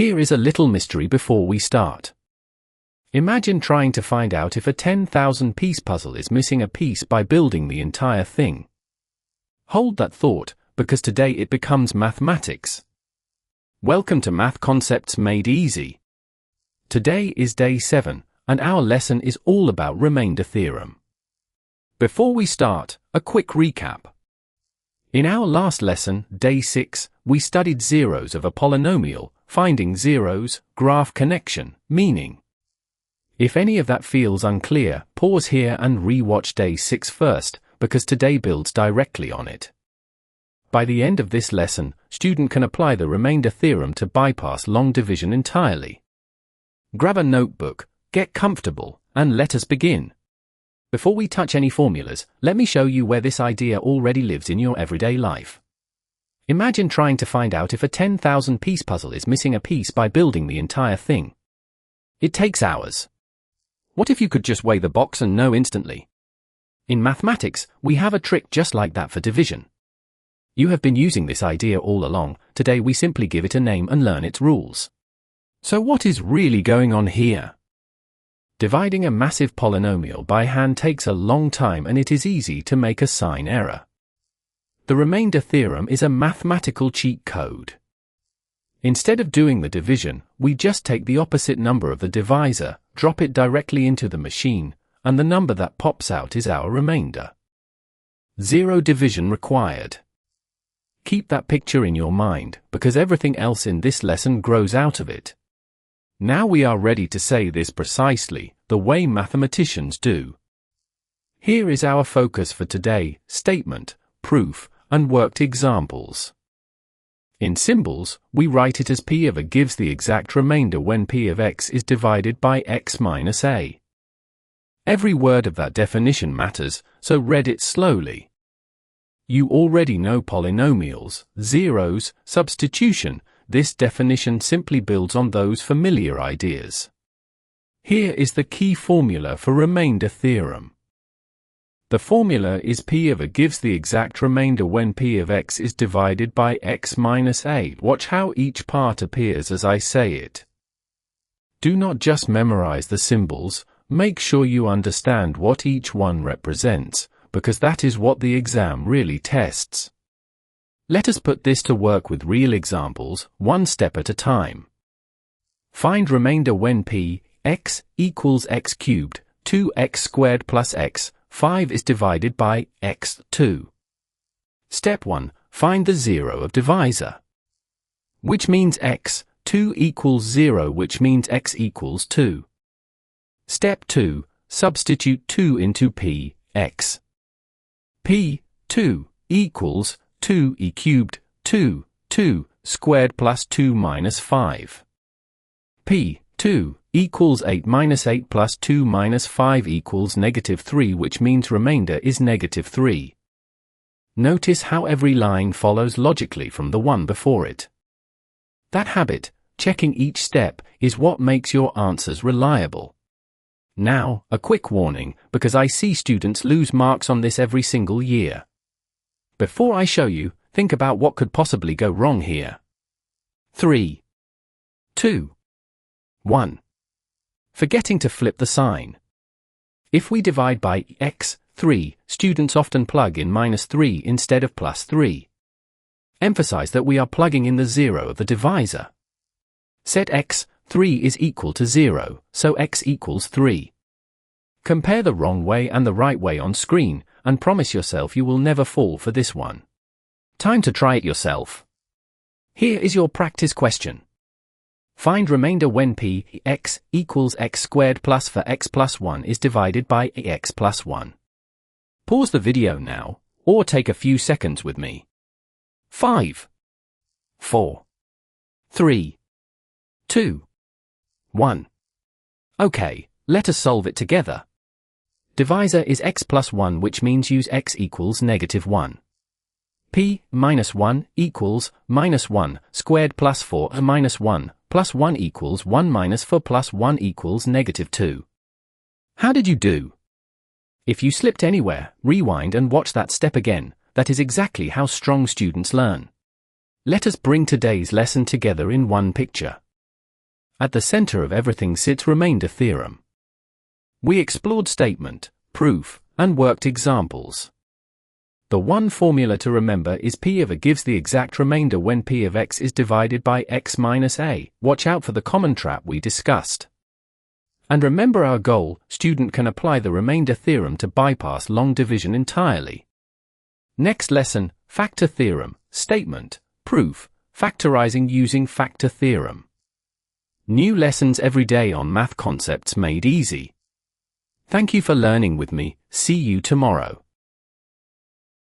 Here is a little mystery before we start. Imagine trying to find out if a 10,000-piece puzzle is missing a piece by building the entire thing. Hold that thought, because today it becomes mathematics. Welcome to Math Concepts Made Easy. Today is day 7, and our lesson is all about remainder theorem. Before we start, a quick recap. In our last lesson, day 6, we studied zeros of a polynomial, finding zeros, graph connection, meaning. If any of that feels unclear, pause here and re-watch day 6 first, because today builds directly on it. By the end of this lesson, student can apply the remainder theorem to bypass long division entirely. Grab a notebook, get comfortable, and let us begin. Before we touch any formulas, let me show you where this idea already lives in your everyday life. Imagine trying to find out if a 10,000-piece puzzle is missing a piece by building the entire thing. It takes hours. What if you could just weigh the box and know instantly? In mathematics, we have a trick just like that for division. You have been using this idea all along. Today we simply give it a name and learn its rules. So what is really going on here? Dividing a massive polynomial by hand takes a long time and it is easy to make a sign error. The remainder theorem is a mathematical cheat code. Instead of doing the division, we just take the opposite number of the divisor, drop it directly into the machine, and the number that pops out is our remainder. Zero division required. Keep that picture in your mind, because everything else in this lesson grows out of it. Now we are ready to say this precisely, the way mathematicians do. Here is our focus for today: statement, proof, and worked examples. In symbols, we write it as P of A gives the exact remainder when P of X is divided by X minus A. Every word of that definition matters, so read it slowly. You already know polynomials, zeros, substitution. This definition simply builds on those familiar ideas. Here is the key formula for remainder theorem. The formula is P of A gives the exact remainder when P of X is divided by X minus A. Watch how each part appears as I say it. Do not just memorize the symbols, make sure you understand what each one represents, because that is what the exam really tests. Let us put this to work with real examples, one step at a time. Find remainder when P, X, equals X cubed, 2X squared plus X, 5 is divided by X 2. Step 1. Find the zero of divisor. Which means X, 2 equals 0, which means X equals 2. Step 2. Substitute 2 into P, X. P, 2, equals 2e cubed, 2, 2, squared plus 2 minus 5. P, 2, equals 8 minus 8 plus 2 minus 5 equals negative 3, which means remainder is negative 3. Notice how every line follows logically from the one before it. That habit, checking each step, is what makes your answers reliable. Now, a quick warning, because I see students lose marks on this every single year. Before I show you, think about what could possibly go wrong here. 3, 2, 1. Forgetting to flip the sign. If we divide by X, 3, students often plug in minus 3 instead of plus 3. Emphasize that we are plugging in the zero of the divisor. Set X, 3 is equal to 0, so X equals 3. Compare the wrong way and the right way on screen, and promise yourself you will never fall for this one. Time to try it yourself. Here is your practice question. Find remainder when P, X, equals X squared plus for X plus 1 is divided by X plus 1. Pause the video now, or take a few seconds with me. 5, 4, 3, 2, 1. Okay, let us solve it together. Divisor is X plus 1, which means use X equals negative 1. P minus 1 equals minus 1 squared plus 4 minus 1 plus 1 equals 1 minus 4 plus 1 equals negative 2. How did you do? If you slipped anywhere, rewind and watch that step again. That is exactly how strong students learn. Let us bring today's lesson together in one picture. At the center of everything sits Remainder Theorem. We explored statement, proof, and worked examples. The one formula to remember is P of A gives the exact remainder when P of X is divided by X minus A. Watch out for the common trap we discussed. And remember our goal: student can apply the remainder theorem to bypass long division entirely. Next lesson, factor theorem, statement, proof, factorizing using factor theorem. New lessons every day on math concepts made easy. Thank you for learning with me. See you tomorrow.